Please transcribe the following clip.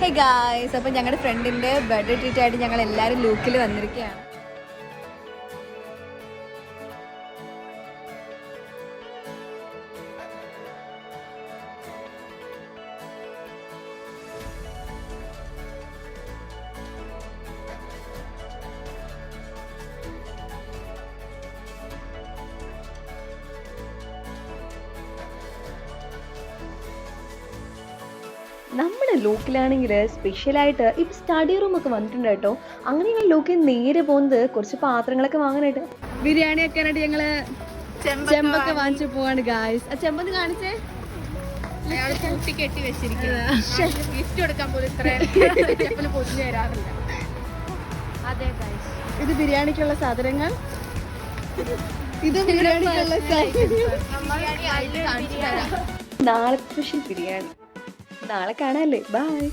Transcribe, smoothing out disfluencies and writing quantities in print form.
Hey guys, അപ്പം ഞങ്ങളുടെ ഫ്രണ്ടിൻ്റെ ബർത്ത്ഡേ ട്രീറ്റ് ആയിട്ട് ഞങ്ങൾ എല്ലാവരും ലൂക്കിൽ വന്നിരിക്കുകയാണ്. നമ്മുടെ ലൂക്കിലാണെങ്കിൽ സ്പെഷ്യലായിട്ട് ഇപ്പം സ്റ്റഡി റൂമൊക്കെ വന്നിട്ടുണ്ട് കേട്ടോ. അങ്ങനെ ഞങ്ങൾ ലൂക്കിൽ നേരെ പോകുന്നത് കുറച്ച് പാത്രങ്ങളൊക്കെ വാങ്ങാനായിട്ട്, ബിരിയാണി വെക്കാനായിട്ട് ഞങ്ങൾ ചെമ്പൊക്കെ വാങ്ങിച്ചു പോവാണ് ഗായ്സ്. ആ ചെമ്പൊന്ന് കാണിച്ചേ. കെട്ടി വെച്ചിരിക്കുന്നത് ഗിഫ്റ്റ് കൊടുക്കാൻ പോലും ഇത്ര പൊതിഞ്ഞു തരാറില്ല. അതെ ഗായ്സ്, ഇത് ബിരിയാണിക്കുള്ള സാധനങ്ങൾ, ഇത് ബിരിയാണിക്കുള്ള നാളെ സ്പെഷ്യൽ ബിരിയാണി. നാളെ കാണാല്ലേ. ബൈ.